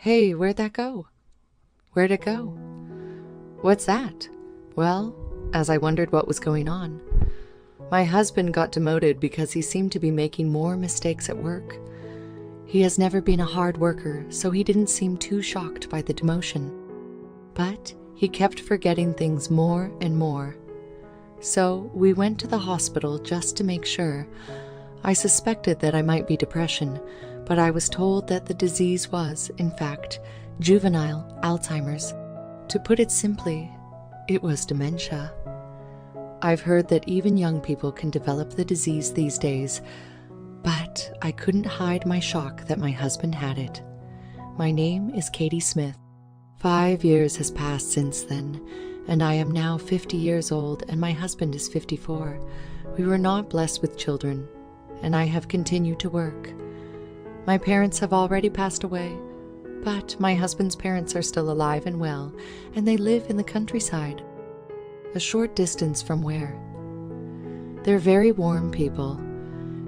Hey, where'd that go? Where'd it go? What's that? Well, as I wondered what was going on, my husband got demoted because he seemed to be making more mistakes at work. He has never been a hard worker, so he didn't seem too shocked by the demotion. But he kept forgetting things more and more. So we went to the hospital just to make sure. I suspected that I might be depression, but I was told that the disease was, in fact, juvenile Alzheimer's. To put it simply, it was dementia. I've heard that even young people can develop the disease these days, but I couldn't hide my shock that my husband had it. My name is Katie Smith. 5 years has passed since then, and I am now 50 years old and my husband is 54. We were not blessed with children, and I have continued to work. My parents have already passed away, but my husband's parents are still alive and well, and they live in the countryside, a short distance from where. They're very warm people,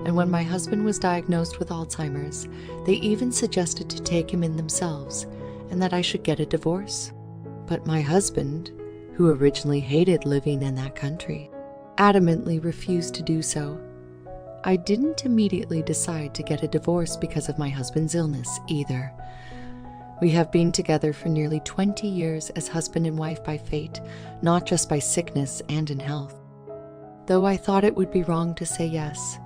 and when my husband was diagnosed with Alzheimer's, they even suggested to take him in themselves and that I should get a divorce. But my husband, who originally hated living in that country, adamantly refused to do so. I didn't immediately decide to get a divorce because of my husband's illness either. We have been together for nearly 20 years as husband and wife by fate, not just by sickness and in health. Though I thought it would be wrong to say yes,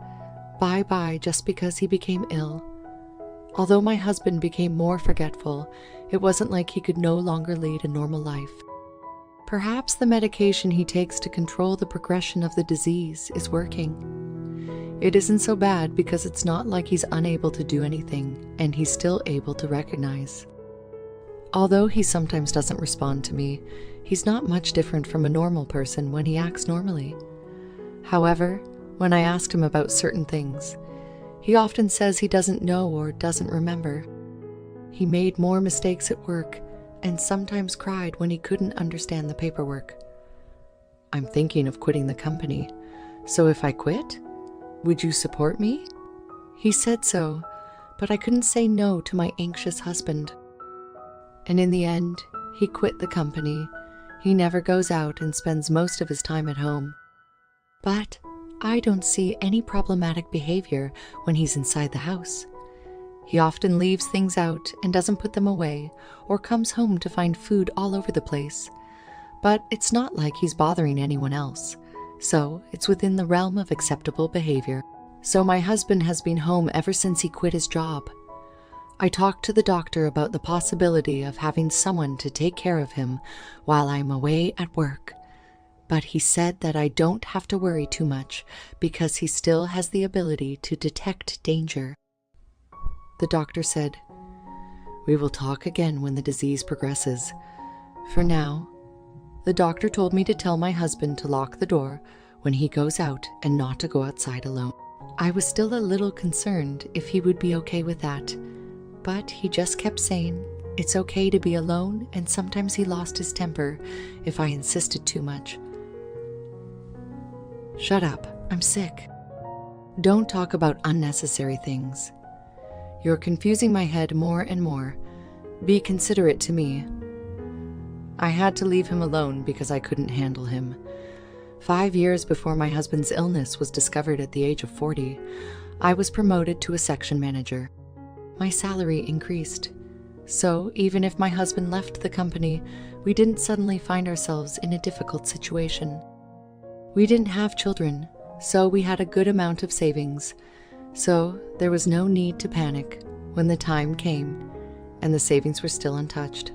bye-bye just because he became ill. Although my husband became more forgetful, it wasn't like he could no longer lead a normal life. Perhaps the medication he takes to control the progression of the disease is working. It isn't so bad because it's not like he's unable to do anything, and he's still able to recognize. Although he sometimes doesn't respond to me, he's not much different from a normal person when he acts normally. However, when I asked him about certain things, he often says he doesn't know or doesn't remember. He made more mistakes at work and sometimes cried when he couldn't understand the paperwork. I'm thinking of quitting the company, so if I quit, would you support me? He said so, but I couldn't say no to my anxious husband. And in the end, he quit the company. He never goes out and spends most of his time at home. But I don't see any problematic behavior when he's inside the house. He often leaves things out and doesn't put them away, or comes home to find food all over the place. But it's not like he's bothering anyone else. So it's within the realm of acceptable behavior. So my husband has been home ever since he quit his job. I talked to the doctor about the possibility of having someone to take care of him while I'm away at work. But he said that I don't have to worry too much because he still has the ability to detect danger. The doctor said, "We will talk again when the disease progresses. For now, the doctor told me to tell my husband to lock the door when he goes out and not to go outside alone." I was still a little concerned if he would be okay with that, but he just kept saying it's okay to be alone, and sometimes he lost his temper if I insisted too much. Shut up, I'm sick. Don't talk about unnecessary things. You're confusing my head more and more. Be considerate to me. I had to leave him alone because I couldn't handle him. 5 years before my husband's illness was discovered at the age of 40, I was promoted to a section manager. My salary increased. So even if my husband left the company, we didn't suddenly find ourselves in a difficult situation. We didn't have children, so we had a good amount of savings. So there was no need to panic when the time came, and the savings were still untouched.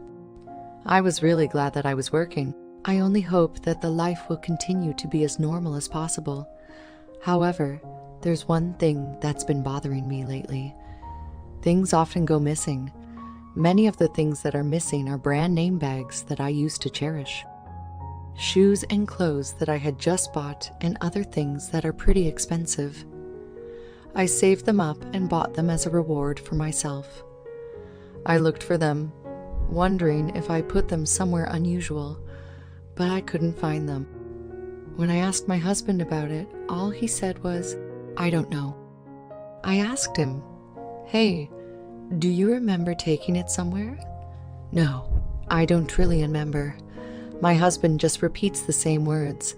I was really glad that I was working. I only hope that the life will continue to be as normal as possible. However, there's one thing that's been bothering me lately. Things often go missing. Many of the things that are missing are brand name bags that I used to cherish. Shoes and clothes that I had just bought, and other things that are pretty expensive. I saved them up and bought them as a reward for myself. I looked for them, wondering if I put them somewhere unusual, but I couldn't find them. When I asked my husband about it, all he said was, "I don't know." I asked him, "Hey, Do you remember taking it somewhere? No, I don't really remember. My husband just repeats the same words.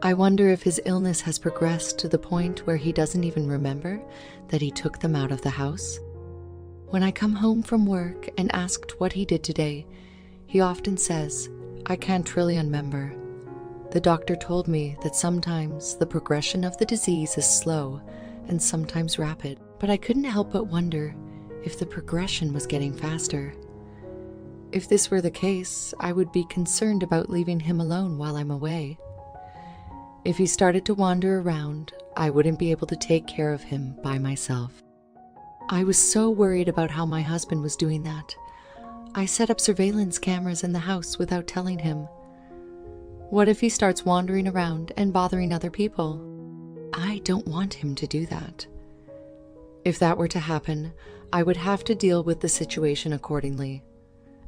I wonder if his illness has progressed to the point where he doesn't even remember that he took them out of the house. When I come home from work and asked what he did today, he often says, I can't really remember. The doctor told me that sometimes the progression of the disease is slow and sometimes rapid, but I couldn't help but wonder if the progression was getting faster. If this were the case, I would be concerned about leaving him alone while I'm away. If he started to wander around, I wouldn't be able to take care of him by myself. I was so worried about how my husband was doing that. I set up surveillance cameras in the house without telling him. What if he starts wandering around and bothering other people? I don't want him to do that. If that were to happen, I would have to deal with the situation accordingly.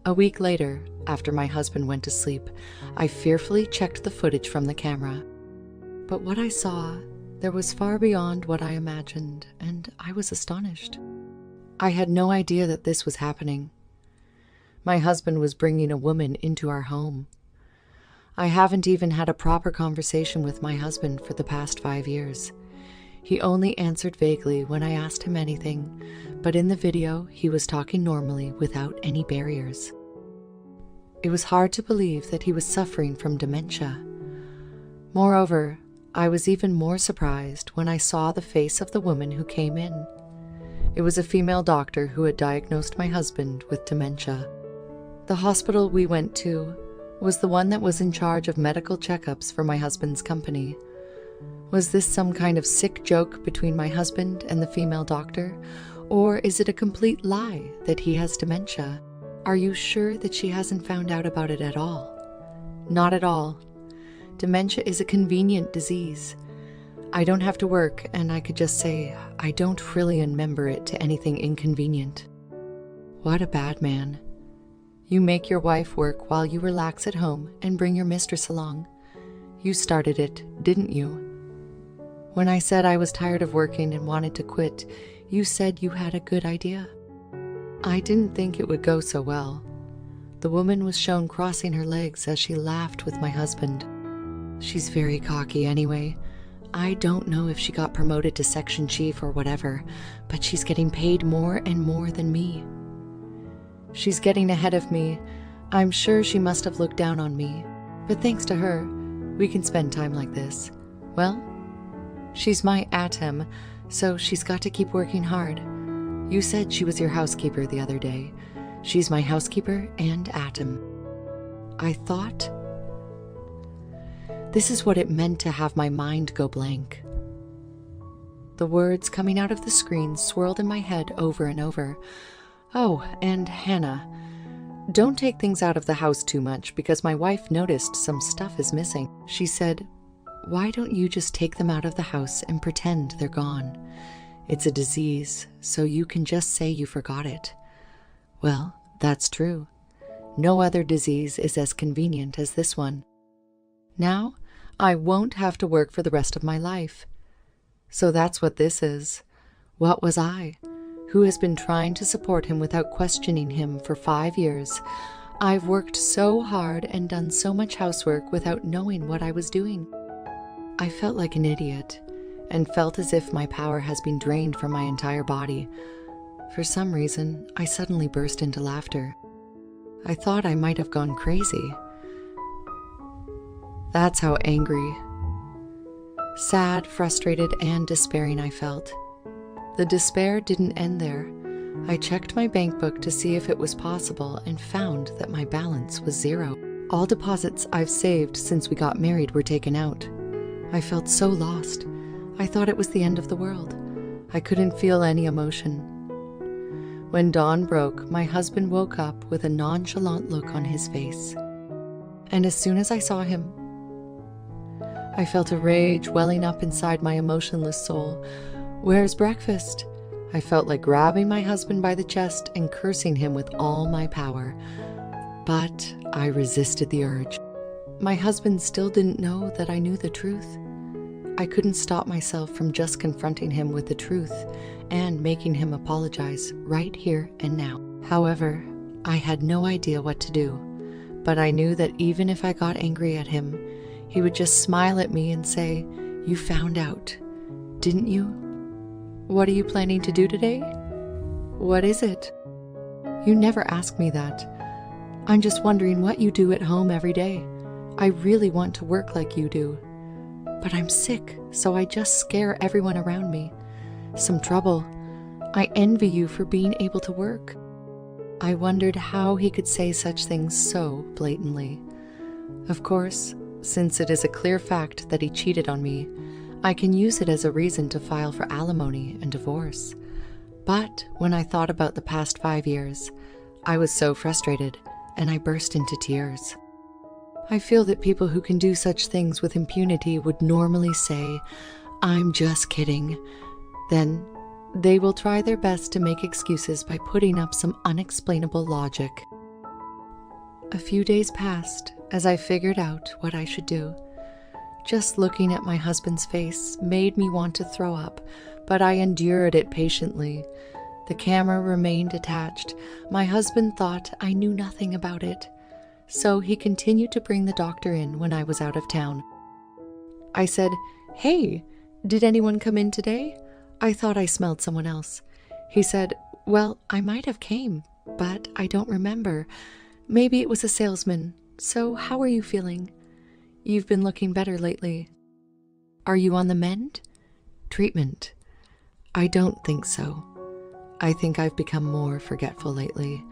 A week later, after my husband went to sleep, I fearfully checked the footage from the camera. But what I saw, there was far beyond what I imagined, and I was astonished. I had no idea that this was happening. My husband was bringing a woman into our home. I haven't even had a proper conversation with my husband for the past 5 years. He only answered vaguely when I asked him anything, but in the video, he was talking normally without any barriers. It was hard to believe that he was suffering from dementia. Moreover, I was even more surprised when I saw the face of the woman who came in. It was a female doctor who had diagnosed my husband with dementia. The hospital we went to was the one that was in charge of medical checkups for my husband's company. Was this some kind of sick joke between my husband and the female doctor, or is it a complete lie that he has dementia? Are you sure that she hasn't found out about it at all? Not at all. Dementia is a convenient disease. I don't have to work, and I could just say, I don't really remember it to anything inconvenient. What a bad man. You make your wife work while you relax at home and bring your mistress along. You started it, didn't you? When I said I was tired of working and wanted to quit, you said you had a good idea. I didn't think it would go so well. The woman was shown crossing her legs as she laughed with my husband. She's very cocky anyway. I don't know if she got promoted to section chief or whatever, but she's getting paid more and more than me. She's getting ahead of me. I'm sure she must have looked down on me, but thanks to her, we can spend time like this. Well, she's my atom, so she's got to keep working hard. You said she was your housekeeper the other day. She's my housekeeper and atom. I thought, this is what it meant to have my mind go blank. The words coming out of the screen swirled in my head over and over. Oh, and Hannah, don't take things out of the house too much because my wife noticed some stuff is missing. She said, why don't you just take them out of the house and pretend they're gone? It's a disease, so you can just say you forgot it. Well, that's true. No other disease is as convenient as this one. Now, I won't have to work for the rest of my life. So that's what this is. What was I, who has been trying to support him without questioning him for 5 years? I've worked so hard and done so much housework without knowing what I was doing. I felt like an idiot, and felt as if my power has been drained from my entire body. For some reason, I suddenly burst into laughter. I thought I might have gone crazy. That's how angry, sad, frustrated, and despairing I felt. The despair didn't end there. I checked my bank book to see if it was possible and found that my balance was 0. All deposits I've saved since we got married were taken out. I felt so lost. I thought it was the end of the world. I couldn't feel any emotion. When dawn broke, my husband woke up with a nonchalant look on his face. And as soon as I saw him, I felt a rage welling up inside my emotionless soul. Where's breakfast? I felt like grabbing my husband by the chest and cursing him with all my power. But I resisted the urge. My husband still didn't know that I knew the truth. I couldn't stop myself from just confronting him with the truth and making him apologize right here and now. However, I had no idea what to do, but I knew that even if I got angry at him, he would just smile at me and say, "You found out, didn't you? What are you planning to do today? What is it? You never ask me that. I'm just wondering what you do at home every day. I really want to work like you do. But I'm sick, so I just scare everyone around me. Some trouble. I envy you for being able to work." I wondered how he could say such things so blatantly. Of course, since it is a clear fact that he cheated on me, I can use it as a reason to file for alimony and divorce. But when I thought about the past 5 years, I was so frustrated and I burst into tears. I feel that people who can do such things with impunity would normally say, "I'm just kidding." Then they will try their best to make excuses by putting up some unexplainable logic. A few days passed as I figured out what I should do. Just looking at my husband's face made me want to throw up, but I endured it patiently. The camera remained attached. My husband thought I knew nothing about it, so he continued to bring the doctor in when I was out of town. I said, "Hey, did anyone come in today? I thought I smelled someone else." He said, "Well, I might have came, but I don't remember. Maybe it was a salesman. So how are you feeling? You've been looking better lately. Are you on the mend? Treatment?" I don't think so. I think I've become more forgetful lately.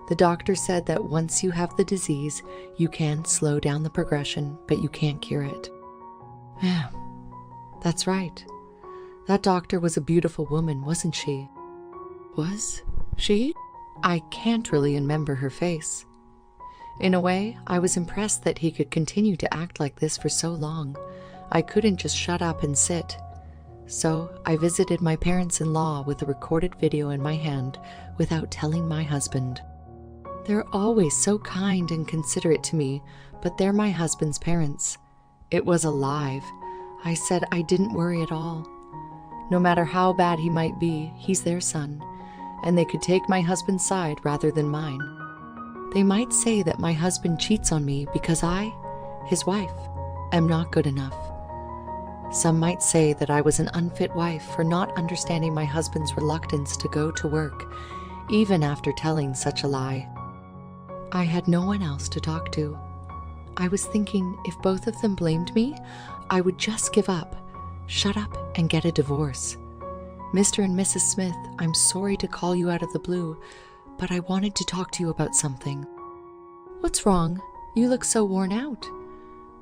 The doctor said that once you have the disease, you can slow down the progression, but you can't cure it. Yeah, that's right. That doctor was a beautiful woman, wasn't she? Was she? I can't really remember her face. In a way, I was impressed that he could continue to act like this for so long. I couldn't just shut up and sit. So I visited my parents-in-law with a recorded video in my hand without telling my husband. They're always so kind and considerate to me, but they're my husband's parents. It was alive. I said I didn't worry at all. No matter how bad he might be, he's their son, and they could take my husband's side rather than mine. They might say that my husband cheats on me because I, his wife, am not good enough. Some might say that I was an unfit wife for not understanding my husband's reluctance to go to work, even after telling such a lie. I had no one else to talk to. I was thinking if both of them blamed me, I would just give up, shut up, and get a divorce. Mr. and Mrs. Smith, I'm sorry to call you out of the blue, but I wanted to talk to you about something. What's wrong? You look so worn out.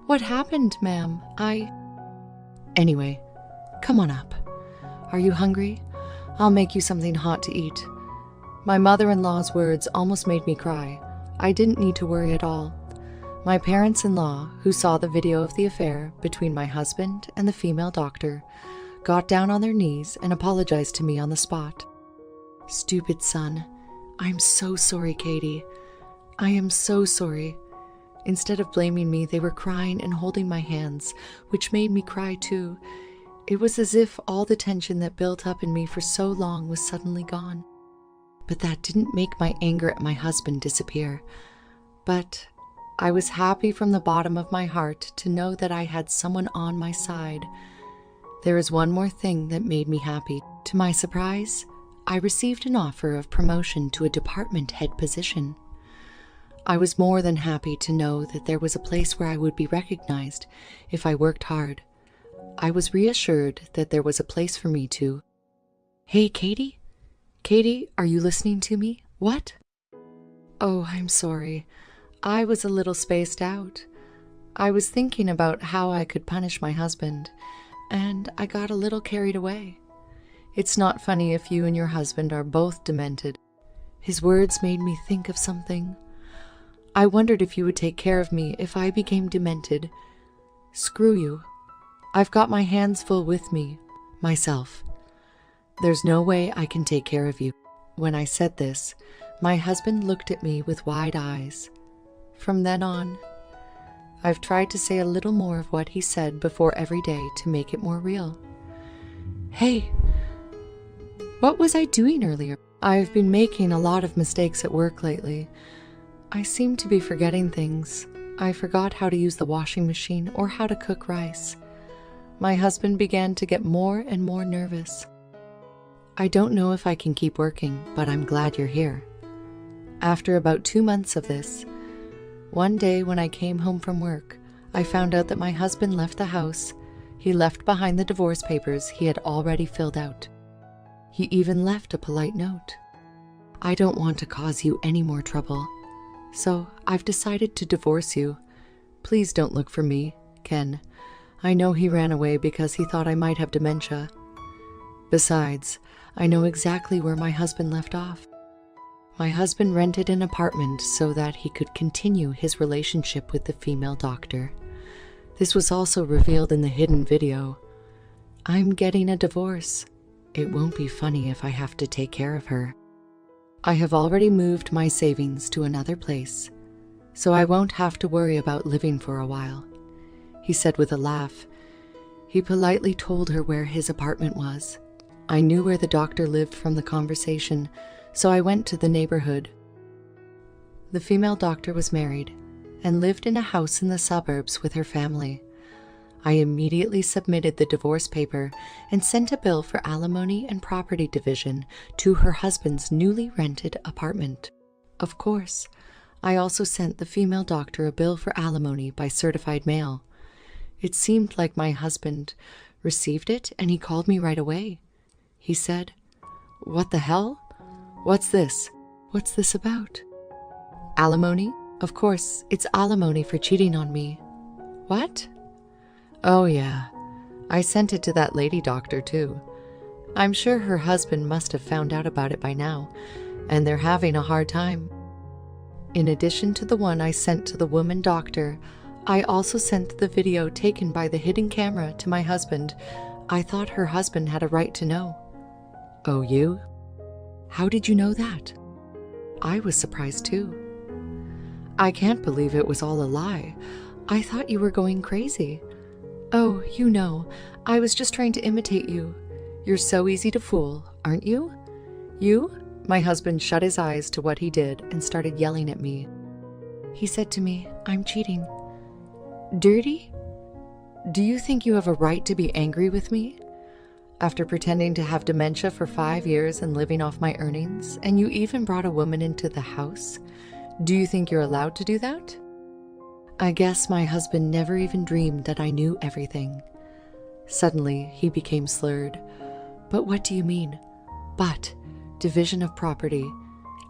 What happened, ma'am? Anyway, come on up. Are you hungry? I'll make you something hot to eat. My mother-in-law's words almost made me cry. I didn't need to worry at all. My parents-in-law, who saw the video of the affair between my husband and the female doctor, got down on their knees and apologized to me on the spot. Stupid son. I'm so sorry, Katie. I am so sorry. Instead of blaming me, they were crying and holding my hands, which made me cry too. It was as if all the tension that built up in me for so long was suddenly gone. But that didn't make my anger at my husband disappear. But I was happy from the bottom of my heart to know that I had someone on my side. There is one more thing that made me happy. To my surprise, I received an offer of promotion to a department head position. I was more than happy to know that there was a place where I would be recognized if I worked hard. I was reassured that there was a place for me to... Hey, Katie? Katie, are you listening to me? What? Oh, I'm sorry. I was a little spaced out. I was thinking about how I could punish my husband, and I got a little carried away. It's not funny if you and your husband are both demented. His words made me think of something. I wondered if you would take care of me if I became demented. Screw you. I've got my hands full with me, myself. There's no way I can take care of you. When I said this, my husband looked at me with wide eyes. From then on, I've tried to say a little more of what he said before every day to make it more real. Hey, what was I doing earlier? I've been making a lot of mistakes at work lately. I seem to be forgetting things. I forgot how to use the washing machine or how to cook rice. My husband began to get more and more nervous. I don't know if I can keep working, but I'm glad you're here. After about 2 months of this, one day when I came home from work, I found out that my husband left the house. He left behind the divorce papers he had already filled out. He even left a polite note. I don't want to cause you any more trouble, so I've decided to divorce you. Please don't look for me, Ken. I know he ran away because he thought I might have dementia. Besides, I know exactly where my husband left off. My husband rented an apartment so that he could continue his relationship with the female doctor. This was also revealed in the hidden video. I'm getting a divorce. It won't be funny if I have to take care of her. I have already moved my savings to another place, so I won't have to worry about living for a while, he said with a laugh. He politely told her where his apartment was. I knew where the doctor lived from the conversation, so I went to the neighborhood. The female doctor was married and lived in a house in the suburbs with her family. I immediately submitted the divorce paper and sent a bill for alimony and property division to her husband's newly rented apartment. Of course, I also sent the female doctor a bill for alimony by certified mail. It seemed like my husband received it and he called me right away. He said, "What the hell? What's this? What's this about?" Alimony? Of course, it's alimony for cheating on me. What? Oh yeah, I sent it to that lady doctor too. I'm sure her husband must have found out about it by now, and they're having a hard time. In addition to the one I sent to the woman doctor, I also sent the video taken by the hidden camera to my husband. I thought her husband had a right to know. Oh, you? How did you know that? I was surprised too. I can't believe it was all a lie. I thought you were going crazy. Oh, you know, I was just trying to imitate you. You're so easy to fool, aren't you? You? My husband shut his eyes to what he did and started yelling at me. He said to me, "I'm cheating." Dirty? Do you think you have a right to be angry with me? After pretending to have dementia for 5 years and living off my earnings, and you even brought a woman into the house? Do you think you're allowed to do that? I guess my husband never even dreamed that I knew everything. Suddenly, he became slurred. But what do you mean? But, division of property.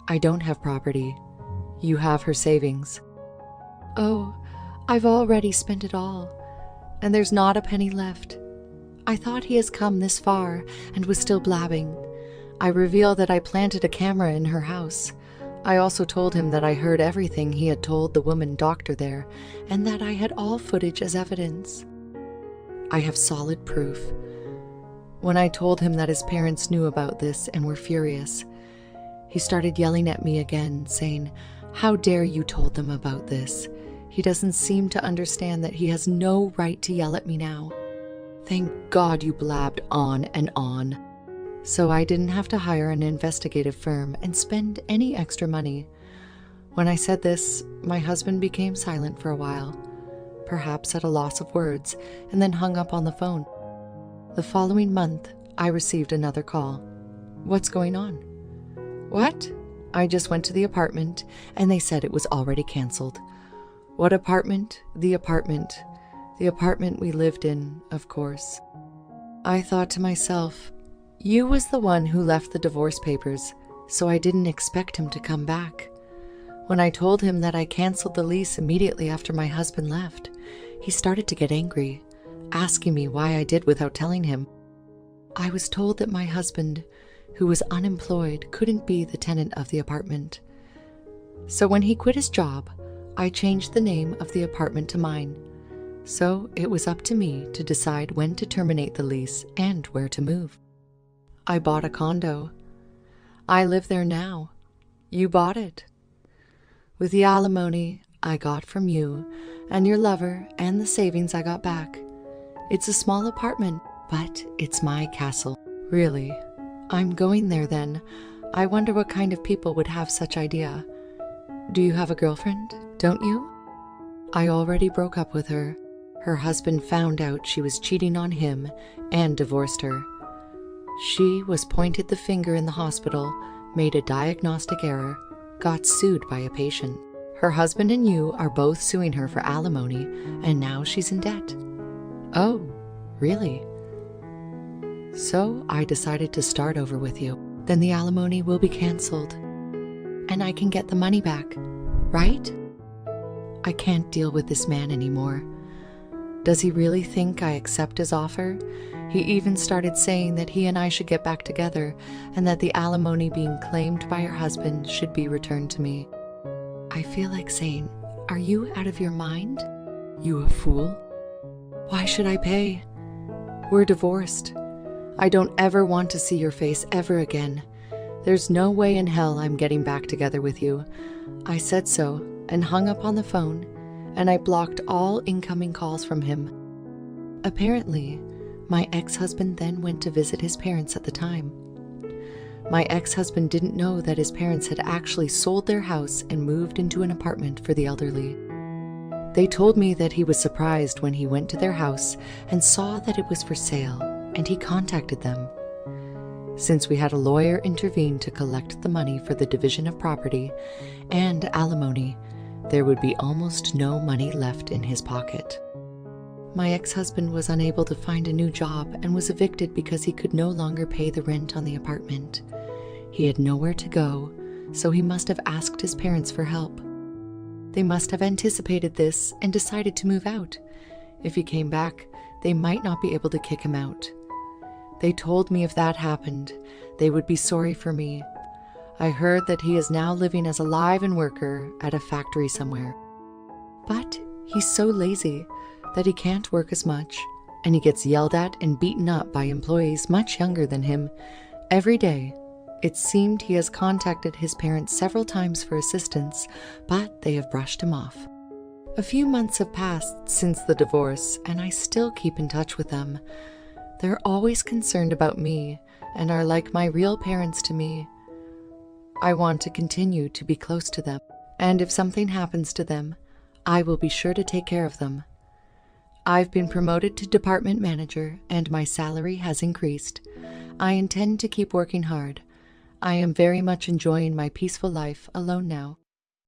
I don't have property. You have her savings. Oh, I've already spent it all, and there's not a penny left. I thought he has come this far and was still blabbing. I revealed that I planted a camera in her house. I also told him that I heard everything he had told the woman doctor there, and that I had all footage as evidence. I have solid proof. When I told him that his parents knew about this and were furious, he started yelling at me again, saying, "How dare you told them about this?" He doesn't seem to understand that he has no right to yell at me now. Thank God you blabbed on and on. So I didn't have to hire an investigative firm and spend any extra money. When I said this, my husband became silent for a while, perhaps at a loss of words, and then hung up on the phone. The following month, I received another call. What's going on? What? I just went to the apartment, and they said it was already canceled. What apartment? The apartment. The apartment we lived in, of course. I thought to myself, you was the one who left the divorce papers, so I didn't expect him to come back. When I told him that I canceled the lease immediately after my husband left, he started to get angry, asking me why I did without telling him. I was told that my husband, who was unemployed, couldn't be the tenant of the apartment. So when he quit his job, I changed the name of the apartment to mine. So it was up to me to decide when to terminate the lease and where to move. I bought a condo. I live there now. You bought it. With the alimony I got from you and your lover and the savings I got back. It's a small apartment, but it's my castle. Really, I'm going there then. I wonder what kind of people would have such idea. Do you have a girlfriend, don't you? I already broke up with her. Her husband found out she was cheating on him and divorced her. She was pointed the finger in the hospital, made a diagnostic error, got sued by a patient. Her husband and you are both suing her for alimony, and now she's in debt. Oh, really? So I decided to start over with you. Then the alimony will be canceled, and I can get the money back, right? I can't deal with this man anymore. Does he really think I accept his offer? He even started saying that he and I should get back together and that the alimony being claimed by her husband should be returned to me. I feel like saying, "Are you out of your mind? You a fool? Why should I pay? We're divorced. I don't ever want to see your face ever again. There's no way in hell I'm getting back together with you." I said so and hung up on the phone, and I blocked all incoming calls from him. Apparently, my ex-husband then went to visit his parents at the time. My ex-husband didn't know that his parents had actually sold their house and moved into an apartment for the elderly. They told me that he was surprised when he went to their house and saw that it was for sale, and he contacted them. Since we had a lawyer intervene to collect the money for the division of property and alimony, there would be almost no money left in his pocket. My ex-husband was unable to find a new job and was evicted because he could no longer pay the rent on the apartment. He had nowhere to go, so he must have asked his parents for help. They must have anticipated this and decided to move out. If he came back, they might not be able to kick him out. They told me if that happened, they would be sorry for me. I heard that he is now living as a live-in worker at a factory somewhere. But he's so lazy that he can't work as much, and he gets yelled at and beaten up by employees much younger than him every day. It seemed he has contacted his parents several times for assistance, but they have brushed him off. A few months have passed since the divorce, and I still keep in touch with them. They're always concerned about me and are like my real parents to me. I want to continue to be close to them, and if something happens to them, I will be sure to take care of them. I've been promoted to department manager, and my salary has increased. I intend to keep working hard. I am very much enjoying my peaceful life alone now.